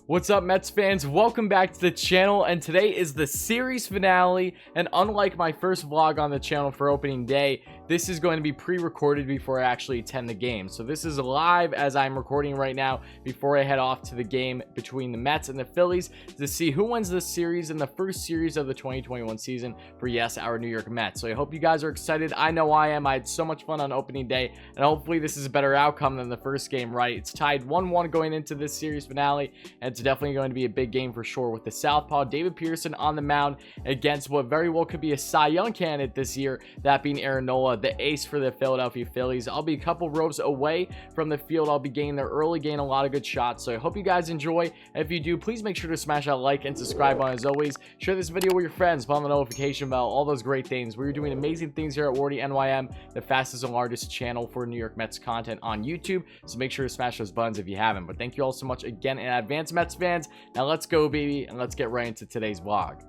What's up, Mets fans? Welcome back to the channel, and today is the series finale. And unlike my first vlog on the channel for opening day, this is going to be pre-recorded before I actually attend the game. So this is live as I'm recording right now before I head off to the game between the Mets and the Phillies to see who wins this series in the first series of the 2021 season for, yes, our New York Mets. So I hope you guys are excited. I know I am. I had so much fun on opening day, and hopefully this is a better outcome than the first game, right? It's tied 1-1 going into this series finale, and it's definitely going to be a big game for sure, with the southpaw David Pearson on the mound against what very well could be a Cy Young candidate this year, that being Aaron Nola, the ace for the Philadelphia Phillies. I'll be a couple rows away from the field. I'll be getting there early, getting a lot of good shots. So I hope you guys enjoy. If you do, please make sure to smash that like and subscribe button. As always, share this video with your friends, put on the notification bell, all those great things. We're doing amazing things here at WardyNYM, the fastest and largest channel for New York Mets content on YouTube. So make sure to smash those buttons if you haven't. But thank you all so much again in advance, Mets fans. Now let's go, baby, and let's get right into today's vlog.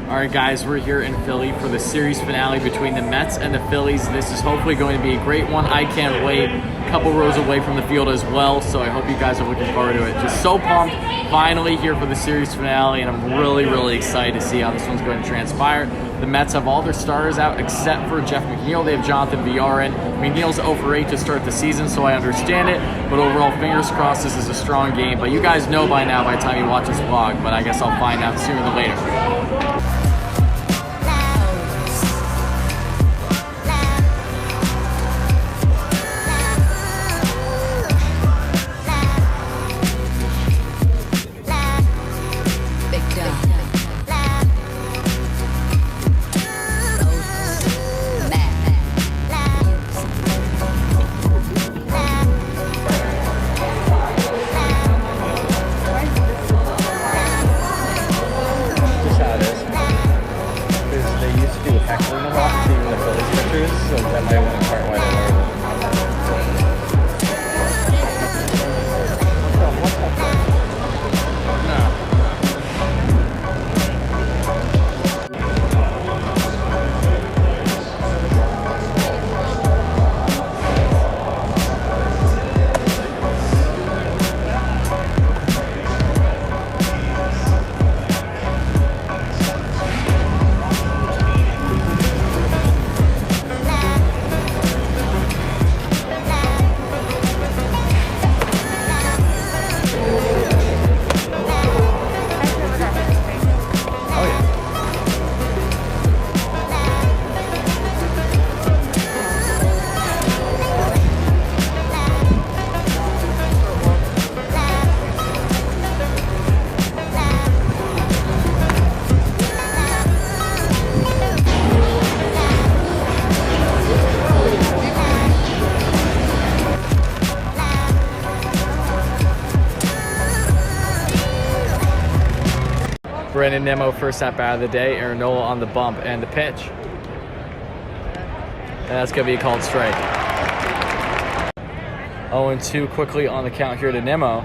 Alright guys, we're here in Philly for the series finale between the Mets and the Phillies. This is hopefully going to be a great one. I can't wait. A couple rows away from the field as well, so I hope you guys are looking forward to it. Just so pumped, finally here for the series finale, and I'm really excited to see how this one's going to transpire. The Mets have all their starters out except for Jeff McNeil. They have Jonathan VR in. McNeil's 0 for 8 to start the season, so I understand it, but overall, fingers crossed this is a strong game. But you guys know by now by the time you watch this vlog, but I guess I'll find out sooner than later. So that might want to part why they learned it. Brandon Nimmo first at bat of the day. Aaron Nola on the bump and the pitch. And that's going to be a called strike. 0-2 quickly on the count here to Nimmo.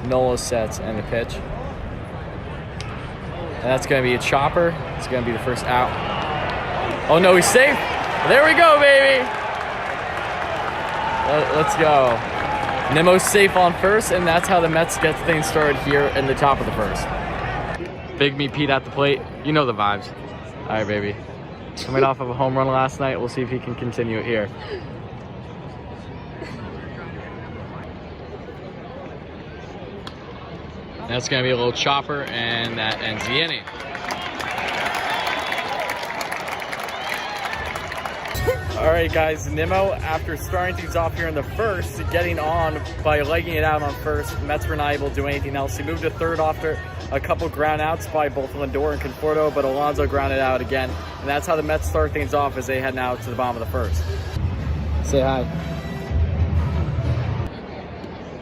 Nola sets and the pitch. And that's going to be a chopper. It's going to be the first out. Oh no, he's safe. There we go, baby. Let's go. Nimmo's safe on first, and that's how the Mets get things started here in the top of the first. Big Meat Pete at the plate. You know the vibes. All right, baby. Coming off of a home run last night. We'll see if he can continue it here. That's going to be a little chopper, and that ends the inning. All right, guys, Nimmo, after starting things off here in the first, getting on by legging it out on first, Mets were not able to do anything else. He moved to third after a couple ground outs by both Lindor and Conforto, but Alonso grounded out again. And that's how the Mets start things off as they head now to the bottom of the first. Say hi.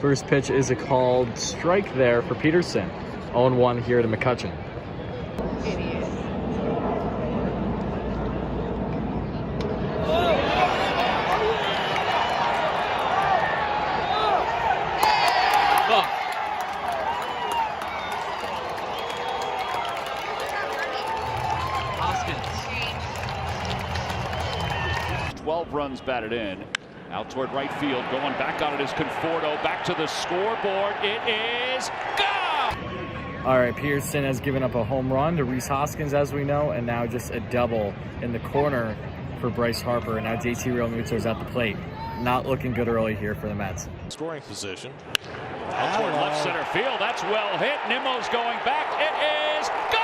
First pitch is a called strike there for Peterson. 0-1 here to McCutchen. Hoskins. 12 runs batted in. Out toward right field. Going back on it is Conforto. Back to the scoreboard. It is gone! All right, Peterson has given up a home run to Rhys Hoskins, as we know, and now just a double in the corner for Bryce Harper. And now JT Realmuto is at the plate. Not looking good early here for the Mets. Scoring position. Out toward left center field. That's well hit. Nimmo's going back. It is gone!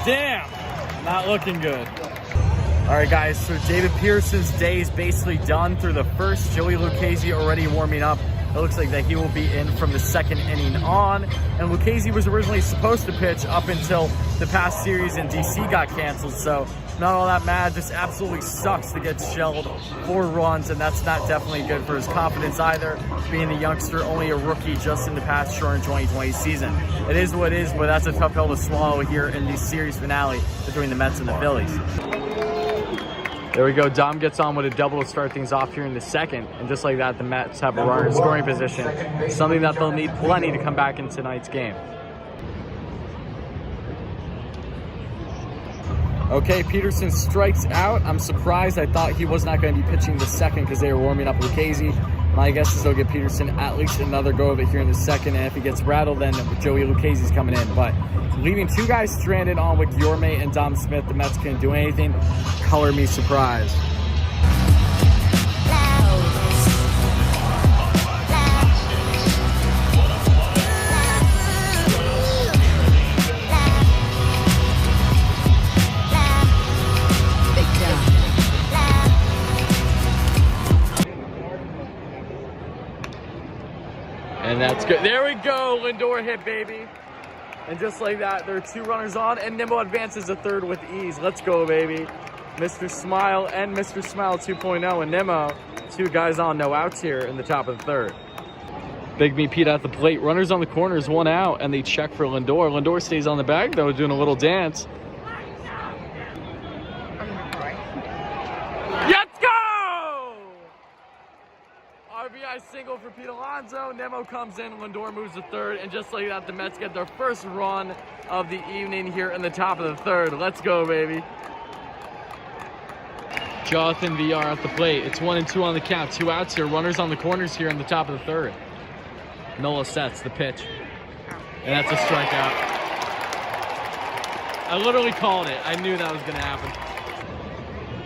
Damn, not looking good. All right, guys, so David Pearson's day is basically done through the first. Joey Lucchesi already warming up. It looks like that he will be in from the second inning on. And Lucchesi was originally supposed to pitch up until the past series in DC got canceled. So not all that mad, just absolutely sucks to get shelled 4 runs. And that's not definitely good for his confidence either, being a youngster, only a rookie just in the past short 2020 season. It is what it is, but that's a tough pill to swallow here in the series finale between the Mets and the Phillies. There we go. Dom gets on with a double to start things off here in the second. And just like that, the Mets have a runner in scoring position. Something that they'll need plenty to come back in tonight's game. Okay, Peterson strikes out. I'm surprised. I thought he was not going to be pitching the second because they were warming up Lucchesi. My guess is they'll get Peterson at least another go of it here in the second. And if he gets rattled, then Joey Lucchesi's coming in. But leaving 2 guys stranded on with Yorme and Dom Smith, the Mets couldn't do anything. Color me surprised. And that's good. There we go. Lindor hit, baby. And just like that, there are 2 runners on, and Nimmo advances to third with ease. Let's go, baby. Mr. Smile and Mr. Smile 2.0 and Nimmo. 2 guys on, no outs here in the top of the third. Big Me Pete at the plate. Runners on the corners, 1 out, and they check for Lindor. Lindor stays on the bag, though, doing a little dance. Let's go! RBI single for Pete Alonso. Nimmo comes in, Lindor moves to third, and just like that, the Mets get their first run of the evening here in the top of the third. Let's go, baby. Jonathan VR at the plate. It's 1-2 on the count. 2 outs here. Runners on the corners here in the top of the third. Nola sets the pitch. And that's a strikeout. I literally called it. I knew that was going to happen.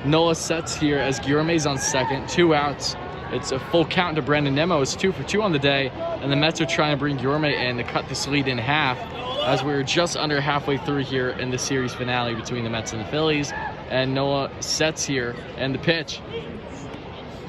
Nola sets here as Guillorme's on second. 2 outs. It's a full count to Brandon Nimmo. It's 2 for 2 on the day. And the Mets are trying to bring Guillorme in to cut this lead in half, as we're just under halfway through here in the series finale between the Mets and the Phillies. And Noah sets here, and the pitch.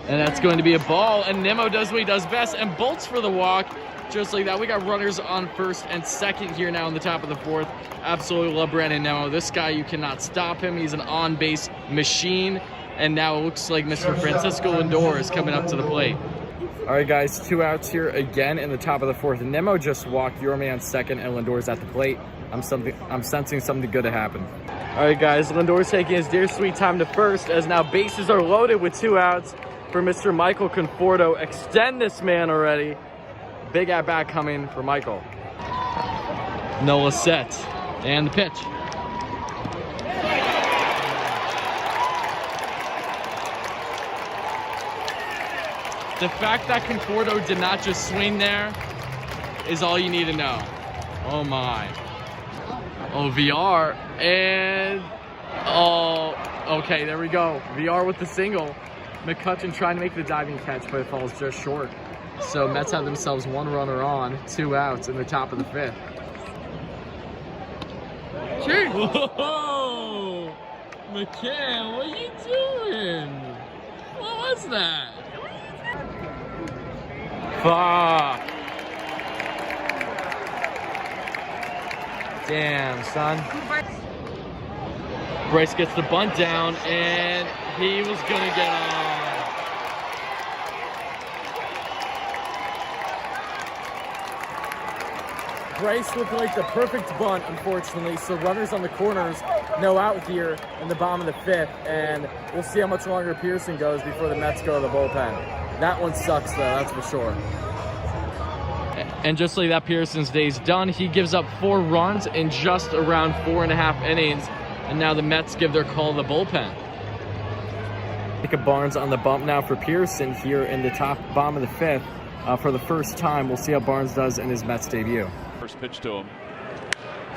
And that's going to be a ball, and Nimmo does what he does best and bolts for the walk. Just like that, we got runners on first and second here now in the top of the fourth. Absolutely love Brandon Nimmo. This guy, you cannot stop him. He's an on-base machine. And now it looks like Mr. Francisco Lindor is coming up to the plate. All right, guys, 2 outs here again in the top of the fourth. Nimmo just walked, Yorme on second, and Lindor's at the plate. I'm sensing something good to happen. All right, guys, Lindor's taking his dear sweet time to first, as now bases are loaded with 2 outs for Mr. Michael Conforto. Extend this man already. Big at-bat coming for Michael. Nola sets, and the pitch. The fact that Conforto did not just swing there is all you need to know. Oh my. Oh, VR. And, oh, okay, there we go. VR with the single. McCutchen trying to make the diving catch, but it falls just short. So Mets have themselves 1 runner on, 2 outs in the top of the 5th. Cheers! Whoa! McCann, what are you doing? What was that? Fuck. Damn, son. Bryce gets the bunt down, and he was gonna get on. Bryce looked like the perfect bunt, unfortunately, so runners on the corners, no out here in the bottom of the 5th, and we'll see how much longer Pearson goes before the Mets go to the bullpen. That one sucks, though, that's for sure. And just like that, Pearson's day's done. He gives up 4 runs in just around 4.5 innings, and now the Mets give their call to the bullpen. Jacob Barnes on the bump now for Pearson here in the bottom of the 5th. For the first time, we'll see how Barnes does in his Mets debut. First pitch to him.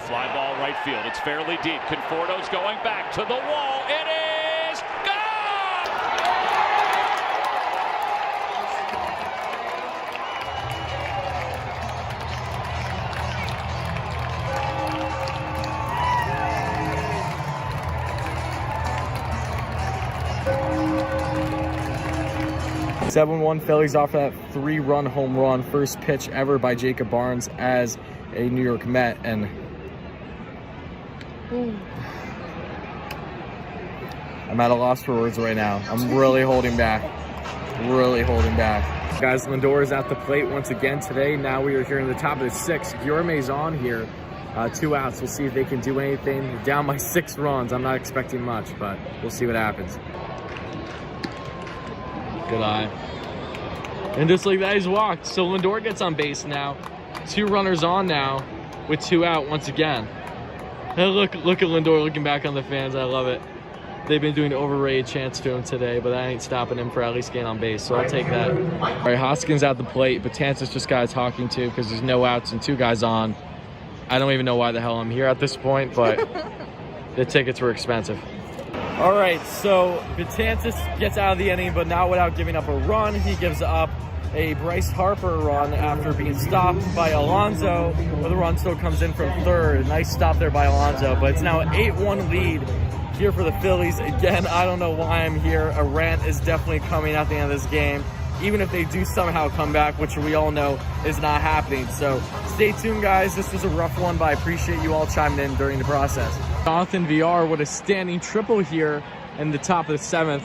Fly ball right field. It's fairly deep. Conforto's going back to the wall. It is gone! 7-1 Phillies off that 3-run home run. First pitch ever by Jacob Barnes as a New York Met. And I'm at a loss for words right now. I'm really holding back. Really holding back. Guys, Lindor is at the plate once again today. Now we are here in the top of the 6th. Guillorme's on here. 2 outs. We'll see if they can do anything. Down by 6 runs. I'm not expecting much, but we'll see what happens. Good eye. And just like that, he's walked. So Lindor gets on base now. 2 runners on now with 2 out once again. And look at Lindor looking back on the fans. I love it. They've been doing overrated chants to him today, but that ain't stopping him for at least getting on base, so I'll take that. All right, Hoskins at the plate. Betances just got talking to because there's no outs and 2 guys on. I don't even know why the hell I'm here at this point, but the tickets were expensive. All right, so Betances gets out of the inning, but not without giving up a run. He gives up a Bryce Harper run after being stopped by Alonso, but the run still comes in from 3rd. Nice stop there by Alonso, but it's now an 8-1 lead here for the Phillies. Again, I don't know why I'm here. A rant is definitely coming at the end of this game, even if they do somehow come back, which we all know is not happening. So stay tuned, guys. This was a rough one, but I appreciate you all chiming in during the process. Jonathan VR with a standing triple here in the top of the 7th.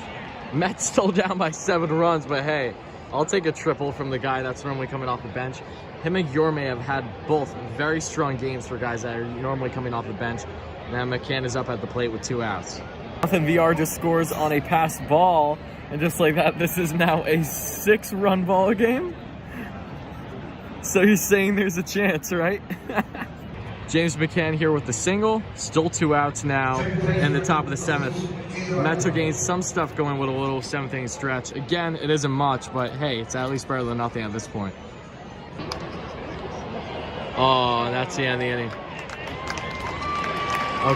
Mets still down by 7 runs, but hey, I'll take a triple from the guy that's normally coming off the bench. Him and Guillorme have had both very strong games for guys that are normally coming off the bench. Now McCann is up at the plate with 2 outs. Jonathan VR just scores on a passed ball, and just like that, this is now a 6-run ball game. So you're saying there's a chance, right? James McCann here with the single. Still 2 outs now in the top of the 7th. Mets are getting some stuff going with a little 7th inning stretch. Again, it isn't much, but hey, it's at least better than nothing at this point. Oh, that's the end of the inning.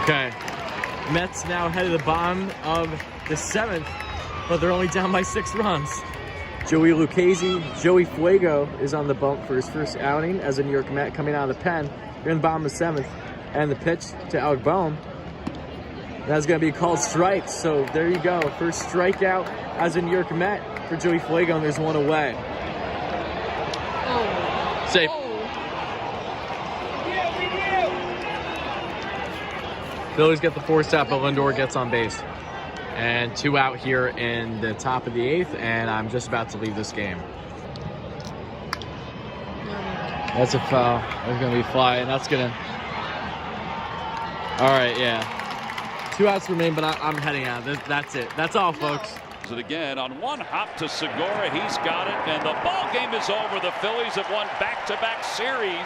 Okay. Mets now head to the bottom of the 7th, but they're only down by 6 runs. Joey Lucchesi, Joey Fuego is on the bump for his first outing as a New York Met coming out of the pen. You're in the bottom of the 7th, and the pitch to Alec Boehm. That's going to be called strikes. So there you go. First strikeout as a New York Met for Joey Fuego, and there's 1 away. Oh. Safe. Oh. Phillies get the 4th out, but Lindor gets on base. And 2 out here in the top of the 8th, and I'm just about to leave this game. That's a foul. That's going to be flying. That's going to... All right, yeah. 2 outs remain, but I'm heading out. That's it. That's all, folks. It again on 1 hop to Segura. He's got it, and the ball game is over. The Phillies have won back-to-back series.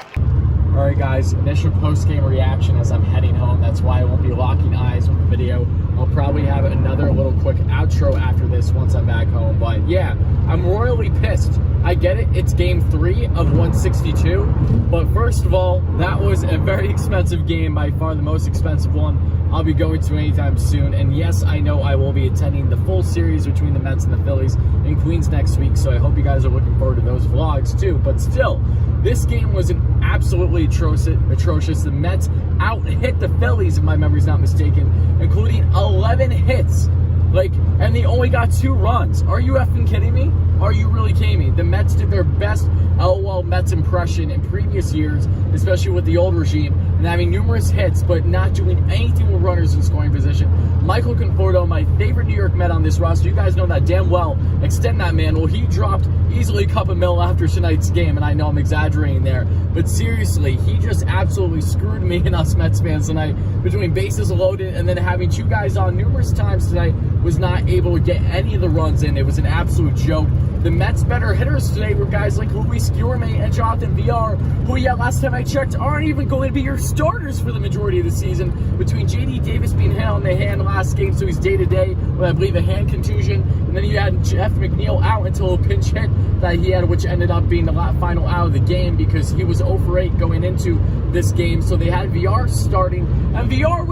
All right, guys. Initial post-game reaction as I'm heading home. That's why I won't be locking eyes with the video. I'll probably have another little quick outro after this once I'm back home. But yeah, I'm royally pissed. I get it. It's game 3 of 162. But first of all, that was a very expensive game, by far the most expensive one I'll be going to anytime soon. And yes, I know I will be attending the full series between the Mets and the Phillies in Queens next week. So I hope you guys are looking forward to those vlogs too. But still, this game was an absolutely atrocious. The Mets out-hit the Phillies, if my memory's not mistaken, including 11 hits. And they only got 2 runs. Are you effing kidding me? Are you really kidding me? The Mets did their best LOL Mets impression in previous years, especially with the old regime, and having numerous hits, but not doing anything with runners in scoring position. Michael Conforto, my favorite New York Met on this roster, you guys know that damn well. Extend that man. Well, he dropped easily a cup of mil after tonight's game, and I know I'm exaggerating there, but seriously, he just absolutely screwed me and us Mets fans tonight between bases loaded and then having two guys on numerous times tonight, was not able to get any of the runs in. It was an absolute joke. The Mets' better hitters today were guys like Luis Guillorme and Jonathan Villar, who, yeah, last time I checked, aren't even going to be your starters for the majority of the season. Between J.D. Davis being hit on the hand last game, so he's day-to-day with, I believe, a hand contusion, and then you had Jeff McNeil out until a pinch hit that he had, which ended up being the final out of the game because he was 0 for 8 going into this game. So they had Villar starting, and Villar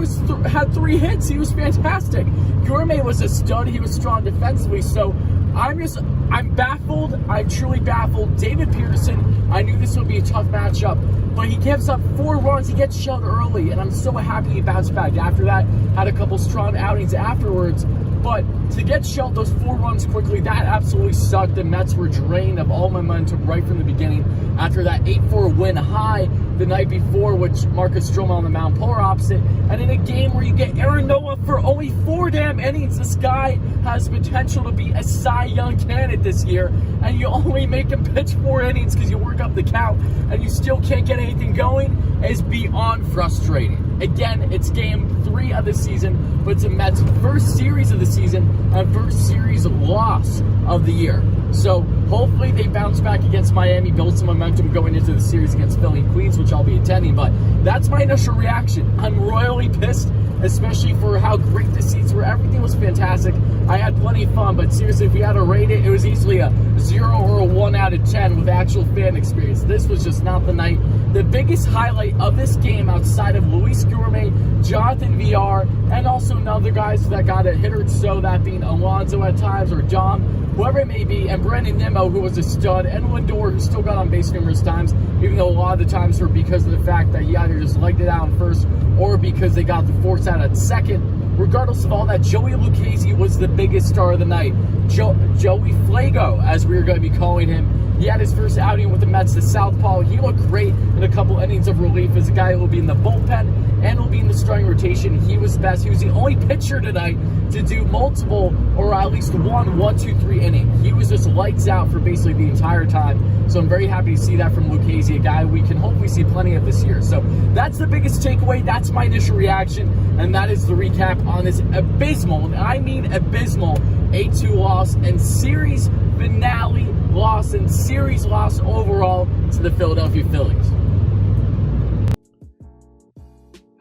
had 3 hits. He was fantastic. Guillorme was a stud. He was strong defensively, so I'm baffled. I'm truly baffled. David Peterson, I knew this would be a tough matchup, but he gives up 4 runs. He gets shelled early, and I'm so happy he bounced back after that. Had a couple strong outings afterwards, but to get shelled those 4 runs quickly, that absolutely sucked. The Mets were drained of all momentum right from the beginning after that 8-4 win high the night before, which Marcus Stroman on the mound, polar opposite. And in a game where you get Aaron Nola for only 4 damn innings, this guy has potential to be a Cy Young candidate this year, and you only make him pitch 4 innings because you work up the count, and you still can't get anything going, is beyond frustrating. Again, it's game 3 of the season, but it's the Mets' first series of the season and first series loss of the year. So hopefully they bounce back against Miami, build some momentum going into the series against Philly and Queens, which I'll be attending. But that's my initial reaction. I'm royally pissed, especially for how great the seats were. Everything was fantastic. I had plenty of fun, but seriously, if we had to rate it, it was easily a 0 or a 1 out of 10 with actual fan experience. This was just not the night. The biggest highlight of this game, outside of Luis Guillorme, Jonathan Villar, and also other guys that got a hit or so, that being Alonso at times, or Dom, whoever it may be, and Brandon Nimmo, who was a stud, and Lindor, who still got on base numerous times, even though a lot of the times were because of the fact that he either just legged it out in first or because they got the force out at second. Regardless of all that, Joey Lucchesi was the biggest star of the night. Joey Flago, as we were going to be calling him. He had his first outing with the Mets, the southpaw. He looked great in a couple innings of relief as a guy who will be in the bullpen and will be in the starting rotation. He was best. He was the only pitcher tonight to do multiple, or at least 1, 2, 3 inning. He was just lights out for basically the entire time. So I'm very happy to see that from Lucchesi, a guy we can hopefully see plenty of this year. So that's the biggest takeaway. That's my initial reaction, and that is the recap on this abysmal, and I mean abysmal, 8-2 loss and series finale loss and series loss overall to the Philadelphia Phillies.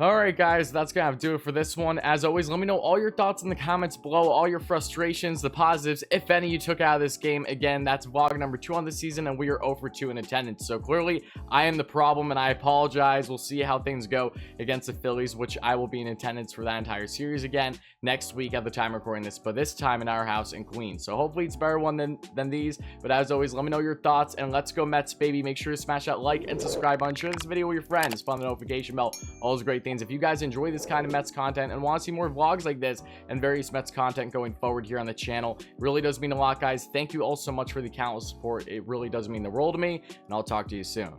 Alright guys, that's gonna have to do it for this one. As always, let me know all your thoughts in the comments below, all your frustrations, the positives, if any, you took out of this game. Again, that's vlog number 2 on the season, and we are 0 for 2 in attendance. So clearly, I am the problem, and I apologize. We'll see how things go against the Phillies, which I will be in attendance for that entire series again next week at the time recording this, but this time in our house in Queens. So hopefully it's a better one than these. But as always, let me know your thoughts, and let's go Mets, baby. Make sure to smash that like and subscribe button. Share this video with your friends. Find the notification bell. All those great things. If you guys enjoy this kind of Mets content and want to see more vlogs like this and various Mets content going forward here on the channel, it really does mean a lot, guys. Thank you all so much for the countless support. It really does mean the world to me, and I'll talk to you soon.